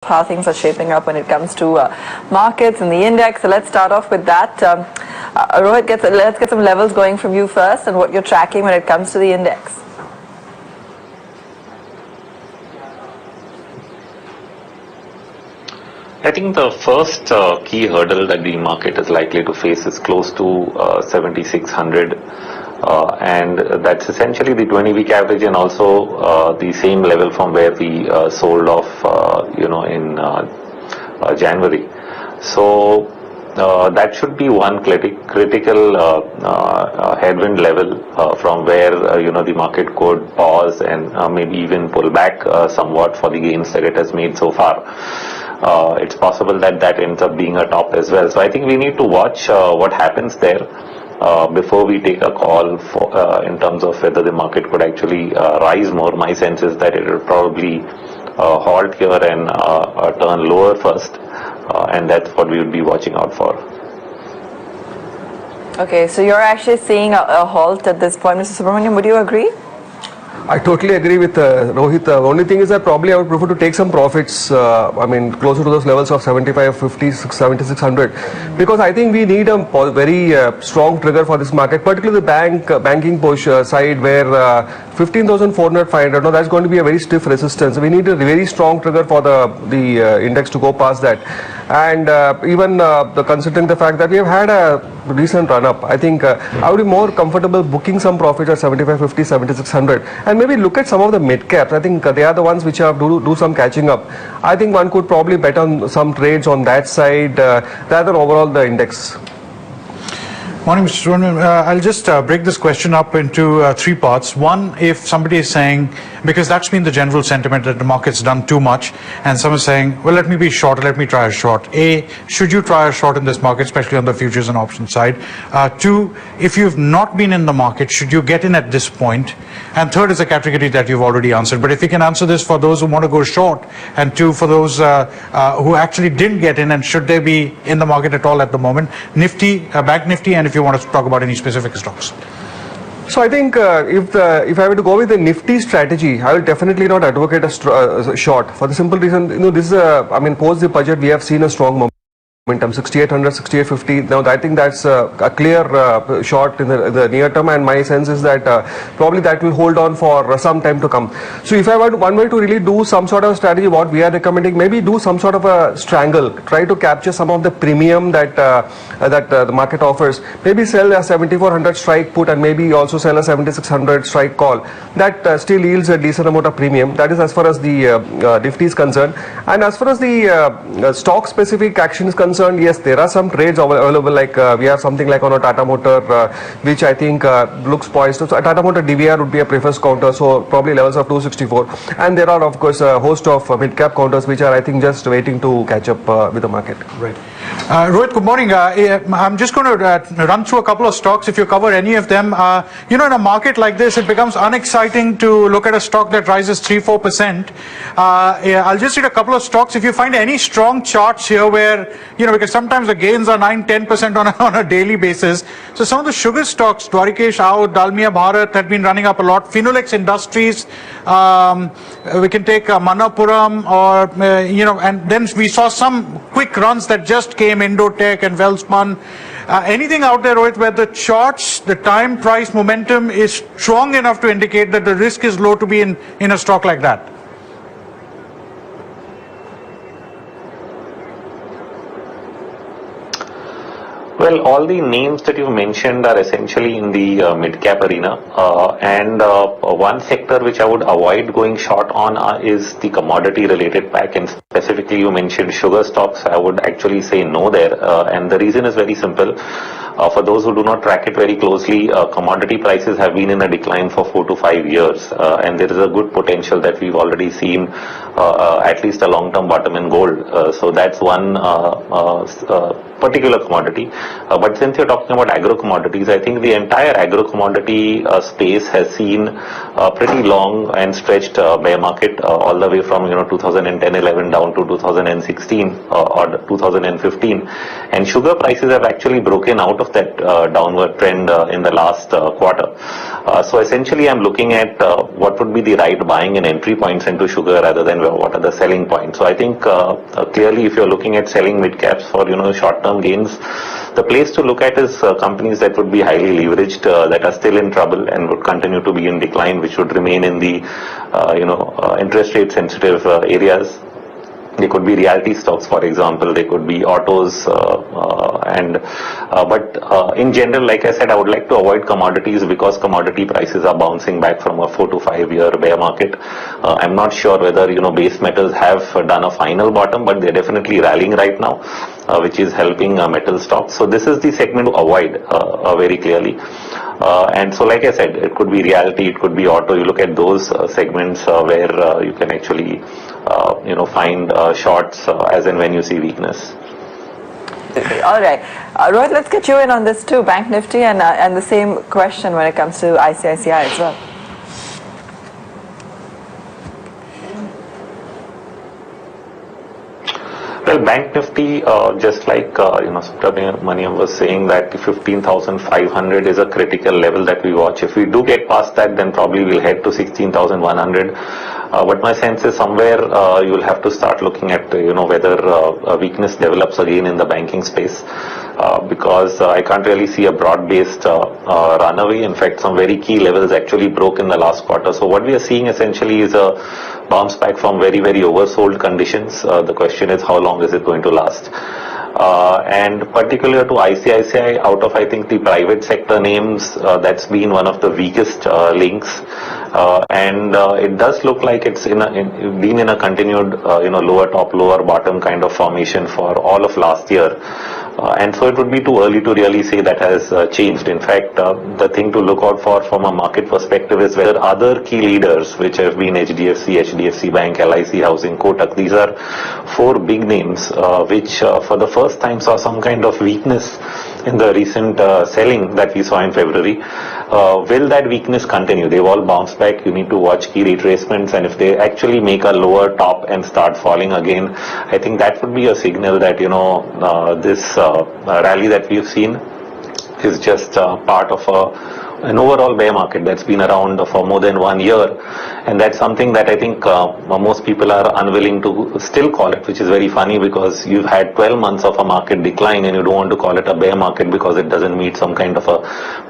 how things are shaping up when it comes to markets and the index. So let's start off with that. Rohit, let's get some levels going from you first and what you're tracking when it comes to the index. I think the first key hurdle that the market is likely to face is close to 7600, and that's essentially the 20-week average and also the same level from where we sold off, in January. So that should be one critical headwind level from where the market could pause and maybe even pull back somewhat for the gains that it has made so far. It's possible that ends up being a top as well. So I think we need to watch what happens there before we take a call for, in terms of whether the market could actually rise more. My sense is that it will probably halt here and turn lower first, and that's what we would be watching out for. Okay, so you're actually seeing a halt at this point, Mr. Subramanian. Would you agree? I totally agree with Rohit. The only thing is that probably I would prefer to take some profits, closer to those levels of 7550, 7600, because I think we need a very strong trigger for this market, particularly the banking push side where 15,400, 500, no, that's going to be a very stiff resistance. We need a very strong trigger for the index to go past that. And even considering the fact that we have had a recent run up, I think I would be more comfortable booking some profits at 7550, 7600, and maybe look at some of the mid caps. I think they are the ones which have to do some catching up. I think one could probably bet on some trades on that side rather than overall the index. Morning, Mr. Subramanian. I'll just break this question up into three parts. One, if somebody is saying, because that's been the general sentiment that the market's done too much, and someone is saying, well, let me be short, let me try a short. A, should you try a short in this market, especially on the futures and options side? Two, if you've not been in the market, should you get in at this point? And third is a category that you've already answered. But if you can answer this for those who want to go short, and two, for those who actually didn't get in, and should they be in the market at all at the moment? Nifty, Bank Nifty, and if you want to talk about any specific stocks. So I think if I were to go with the Nifty strategy, I will definitely not advocate a short, for the simple reason, this is post the budget we have seen a strong momentum, 6800, 6850. Now I think that's a clear short in the near term, and my sense is that probably that will hold on for some time to come. So if I were one way to really do some sort of strategy, what we are recommending, maybe do some sort of a strangle, try to capture some of the premium that the market offers. Maybe sell a 7400 strike put and maybe also sell a 7600 strike call. That still yields a decent amount of premium. That is as far as the Nifty is concerned. And as far as the stock specific action is concerned, yes, there are some trades available, like we have something like on a Tata Motor, which I think looks poised. So Tata Motor DVR would be a preference counter, so probably levels of 264. And there are, of course, a host of mid-cap counters, which are, I think, just waiting to catch up with the market. Right. Rohit, good morning. I'm just going to run through a couple of stocks. If you cover any of them, in a market like this, it becomes unexciting to look at a stock that rises 3-4%. I'll just read a couple of stocks. If you find any strong charts here where, because sometimes the gains are 9-10% on a daily basis. So some of the sugar stocks, Dwarikesh, Out, Dalmia Bharat, had been running up a lot. Finolex Industries, we can take Manappuram, and then we saw some quick runs that just came, Indotech and Welspun. Anything out there, Rohit, where the charts, the time price momentum is strong enough to indicate that the risk is low to be in a stock like that? Well, all the names that you mentioned are essentially in the mid-cap arena, and one sector which I would avoid going short on is the commodity-related pack, and specifically you mentioned sugar stocks. I would actually say no there, and the reason is very simple. For those who do not track it very closely, commodity prices have been in a decline for 4 to 5 years, and there is a good potential that we've already seen at least a long-term bottom in gold. So that's one particular commodity. But since you're talking about agro-commodities, I think the entire agro-commodity space has seen a pretty long and stretched bear market all the way from 2010-11 down to 2016 or 2015, and sugar prices have actually broken out out of that downward trend in the last quarter. So essentially I'm looking at what would be the right buying and entry points into sugar rather than what are the selling points. So I think clearly if you're looking at selling mid caps for short-term gains, the place to look at is companies that would be highly leveraged, that are still in trouble and would continue to be in decline, which would remain in the interest rate sensitive areas. They could be realty stocks, for example. They could be autos, but in general, like I said, I would like to avoid commodities because commodity prices are bouncing back from a 4 to 5 year bear market. I'm not sure whether base metals have done a final bottom, but they're definitely rallying right now, which is helping metal stocks. So this is the segment to avoid very clearly. And so, like I said, it could be realty, it could be auto. You look at those segments where you can actually, find shorts as and when you see weakness. All right. Rohit, let's get you in on this too, Bank Nifty, and the same question when it comes to ICICI as well. Well, Bank Nifty, just like, Subramaniam was saying that 15,500 is a critical level that we watch. If we do get past that, then probably we'll head to 16,100. But my sense is somewhere you'll have to start looking at, whether a weakness develops again in the banking space. Because I can't really see a broad-based runaway. In fact, some very key levels actually broke in the last quarter. So what we are seeing essentially is a bounce back from very, very oversold conditions. The question is how long is it going to last? And particular to ICICI, out of I think the private sector names, that's been one of the weakest links. And it does look like it's been in a continued, lower top, lower bottom kind of formation for all of last year. And so it would be too early to really say that has changed. In fact, the thing to look out for from a market perspective is whether other key leaders, which have been HDFC Bank, LIC Housing, Kotak, these are four big names which for the first time saw some kind of weakness in the recent selling that we saw in February. Will that weakness continue? They've all bounced back. You need to watch key retracements, and if they actually make a lower top and start falling again, I think that would be a signal that this rally that we've seen is just part of an overall bear market that's been around for more than 1 year, and that's something that I think most people are unwilling to still call it, which is very funny because you've had 12 months of a market decline and you don't want to call it a bear market because it doesn't meet some kind of a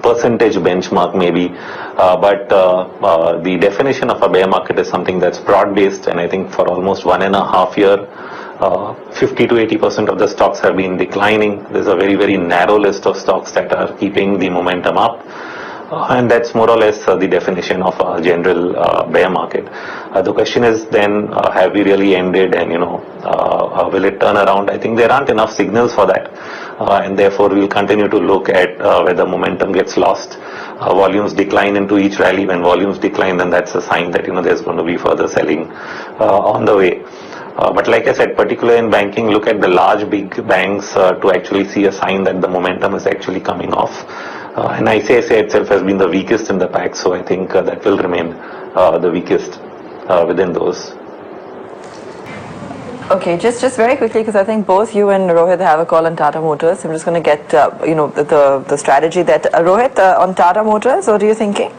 percentage benchmark maybe, but the definition of a bear market is something that's broad-based, and I think for almost 1.5 years 50 to 80% of the stocks have been declining. There's a very, very narrow list of stocks that are keeping the momentum up. And that's more or less the definition of a general bear market. The question is then, have we really ended, and will it turn around? I think there aren't enough signals for that, and therefore we'll continue to look at whether momentum gets lost. Volumes decline into each rally. When volumes decline, then that's a sign that there's going to be further selling on the way. But like I said, particularly in banking, look at the large big banks to actually see a sign that the momentum is actually coming off. And ICICI itself has been the weakest in the pack, so I think that will remain the weakest within those. Okay, just very quickly, because I think both you and Rohit have a call on Tata Motors. I'm just going to get the strategy that Rohit on Tata Motors. What are you thinking?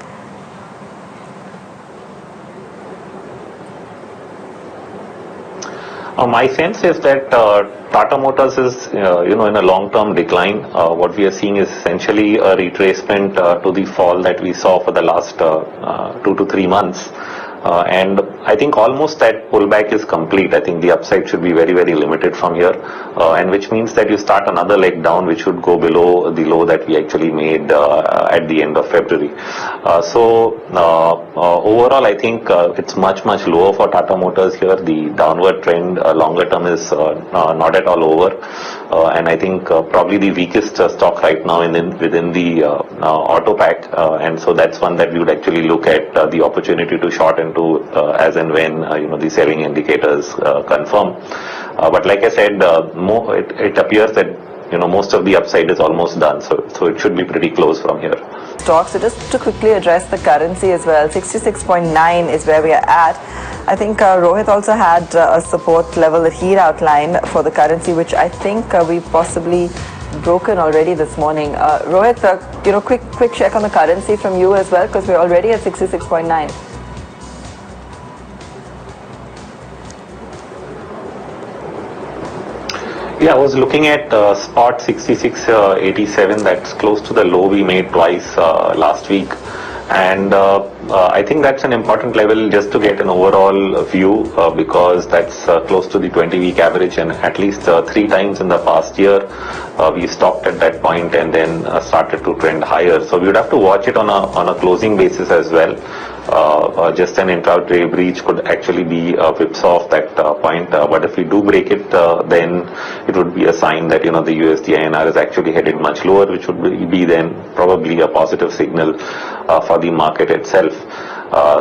My sense is that Tata Motors is, in a long-term decline. What we are seeing is essentially a retracement to the fall that we saw for the last 2 to 3 months. And I think almost that pullback is complete. I think the upside should be very, very limited from here, and which means that you start another leg down, which should go below the low that we actually made at the end of February. So overall, I think it's much, much lower for Tata Motors here. The downward trend longer term is not at all over, and I think probably the weakest stock right now within the auto pack, and so that's one that we would actually look at the opportunity to short into as and when the selling indicators confirm. But like I said, it appears that most of the upside is almost done, so it should be pretty close from here. So just to quickly address the currency as well, 66.9 is where we are at. I think Rohit also had a support level that he'd outlined for the currency, which I think we possibly broken already this morning. Rohit, quick check on the currency from you as well, because we're already at 66.9. Yeah, I was looking at spot 66.87. That's close to the low we made twice last week. And I think that's an important level just to get an overall view because that's close to the 20-week average, and at least 3 times in the past year we stopped at that point and then started to trend higher. So we would have to watch it on a closing basis as well. Just an intraday breach could actually be whipsaw off that point. But if we do break it, then it would be a sign that the USD INR is actually headed much lower, which would be then probably a positive signal for the market itself.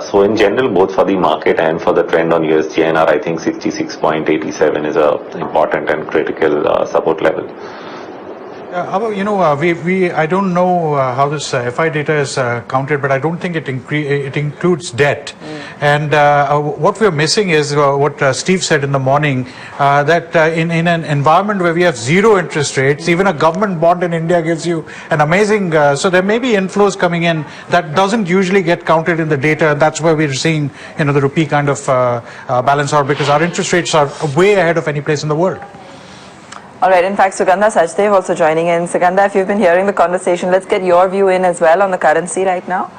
So in general, both for the market and for the trend on USD INR, I think 66.87 is a important and critical support level. I don't know how this FI data is counted, but I don't think it includes debt. And what we're missing is what Steve said in the morning, that in an environment where we have zero interest rates, even a government bond in India gives you an amazing, so there may be inflows coming in that doesn't usually get counted in the data. And that's where we're seeing, the rupee kind of balance out, because our interest rates are way ahead of any place in the world. All right, in fact, Sugandha Sachdev also joining in. Sugandha, if you've been hearing the conversation, let's get your view in as well on the currency right now.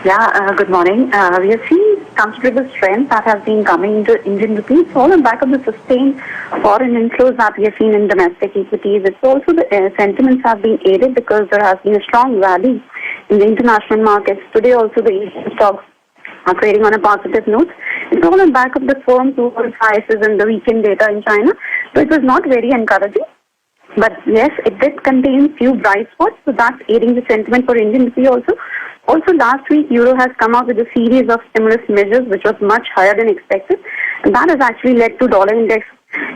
Yeah, good morning. We have seen considerable strength that has been coming into Indian rupees, all on back of the sustained foreign inflows that we have seen in domestic equities. It's also the sentiments have been aided because there has been a strong rally in the international markets. Today also the Asian stocks are trading on a positive note. It's all on back of the firm towards prices and the weekend data in China. So it was not very encouraging. But yes, it did contain few bright spots, so that's aiding the sentiment for Indian rupee also. Also last week, Euro has come out with a series of stimulus measures which was much higher than expected. And that has actually led to dollar index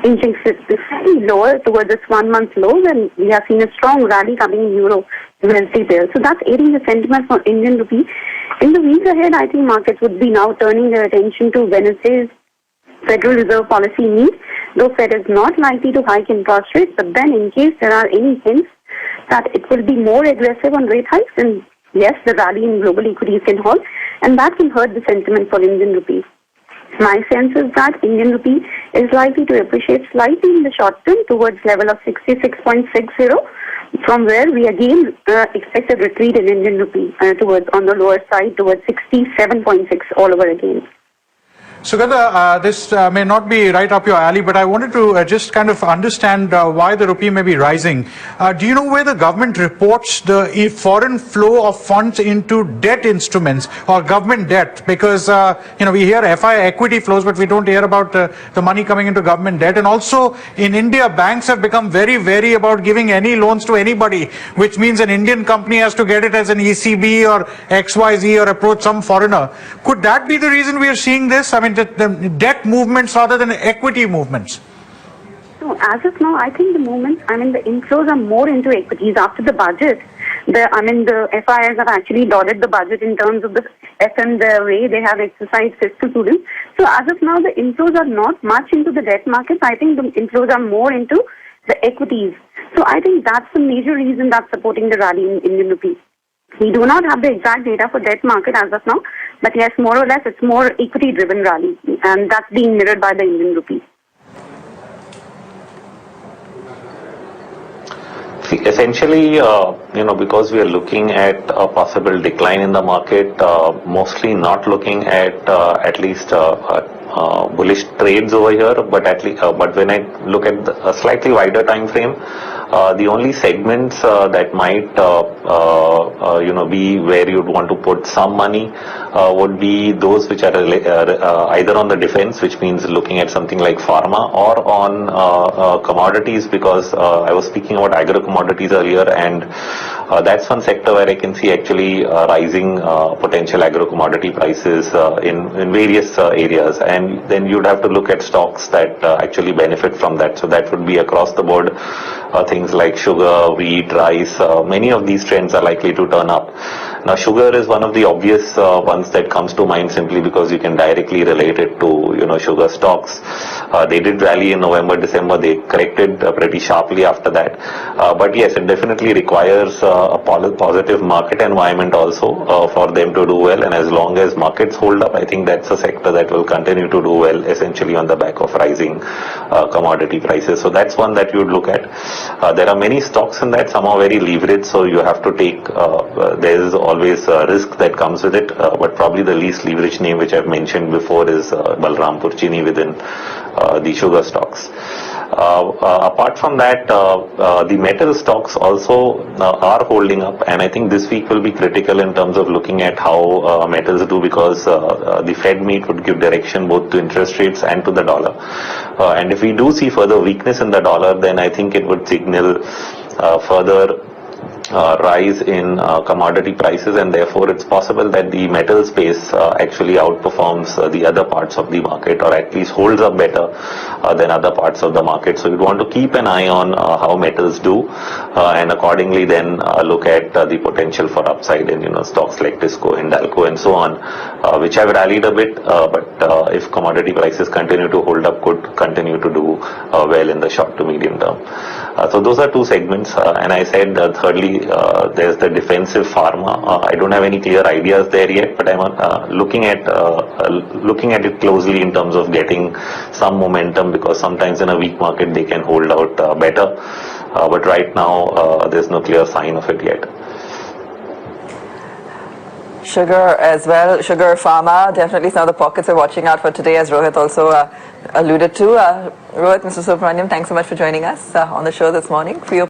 inching slightly lower towards its 1 month low, and we have seen a strong rally coming in Euro USD there. So that's aiding the sentiment for Indian rupee. In the weeks ahead, I think markets would be now turning their attention to Wednesday's Federal Reserve policy meet, though Fed is not likely to hike interest rates, but then in case there are any hints that it will be more aggressive on rate hikes, then yes, the rally in global equities can halt, and that can hurt the sentiment for Indian rupee. My sense is that Indian rupee is likely to appreciate slightly in the short term towards level of 66.60, from where we again expect a retreat in Indian rupee towards on the lower side towards 67.6 all over again. Sugandha, this may not be right up your alley, but I wanted to just kind of understand why the rupee may be rising. Do you know where the government reports the foreign flow of funds into debt instruments or government debt? Because, we hear FI equity flows, but we don't hear about the money coming into government debt. And also in India, banks have become very wary about giving any loans to anybody, which means an Indian company has to get it as an ECB or XYZ or approach some foreigner. Could that be the reason we are seeing this? I mean, the debt movements rather than equity movements? No, as of now, I think the inflows are more into equities after the budget. The FIs have actually dotted the budget in terms of the FM, the way they have exercised fiscal prudence. So as of now, the inflows are not much into the debt markets. I think the inflows are more into the equities. So I think that's the major reason that's supporting the rally in Indian rupee. We do not have the exact data for debt market as of now, but yes, more or less, it's more equity-driven rally, and that's being mirrored by the Indian rupee. Essentially, because we are looking at a possible decline in the market, mostly not looking at least bullish trades over here, but when I look at a slightly wider time frame, the only segments that might be where you'd want to put some money would be those which are either on the defense, which means looking at something like pharma, or on commodities, because I was speaking about agro commodities earlier, and that's one sector where I can see actually rising potential agro commodity prices in various areas, and then you'd have to look at stocks that actually benefit from that. So that would be across the board things like sugar, wheat, rice. Many of these trends are likely to turn up. Now, sugar is one of the obvious ones that comes to mind simply because you can directly relate it to, sugar stocks. They did rally in November, December. They corrected pretty sharply after that. But yes, it definitely requires a positive market environment also for them to do well. And as long as markets hold up, I think that's a sector that will continue to do well, essentially on the back of rising commodity prices. So that's one that you would look at. There are many stocks in that. Some are very leveraged, so you have to take, there is always a risk that comes with it. But probably the least leveraged name which I've mentioned before is Balrampur Chini within the sugar stocks. Apart from that, the metal stocks also are holding up, and I think this week will be critical in terms of looking at how metals do, because the Fed meet would give direction both to interest rates and to the dollar. And if we do see further weakness in the dollar, then I think it would signal further rise in commodity prices, and therefore it's possible that the metal space actually outperforms the other parts of the market, or at least holds up better than other parts of the market. So you'd want to keep an eye on how metals do, and accordingly then look at the potential for upside in stocks like Tisco, Hindalco and so on, which have rallied a bit, but if commodity prices continue to hold up, could continue to do well in the short to medium term. So those are two segments, and I said thirdly, there's the defensive pharma. I don't have any clear ideas there yet, but I'm looking at it closely in terms of getting some momentum, because sometimes in a weak market they can hold out better. But right now there's no clear sign of it yet. Sugar as well, sugar, pharma, definitely some of the pockets we're watching out for today, as Rohit also alluded to. Rohit, Mr. Subramaniam, thanks so much for joining us on the show this morning. For your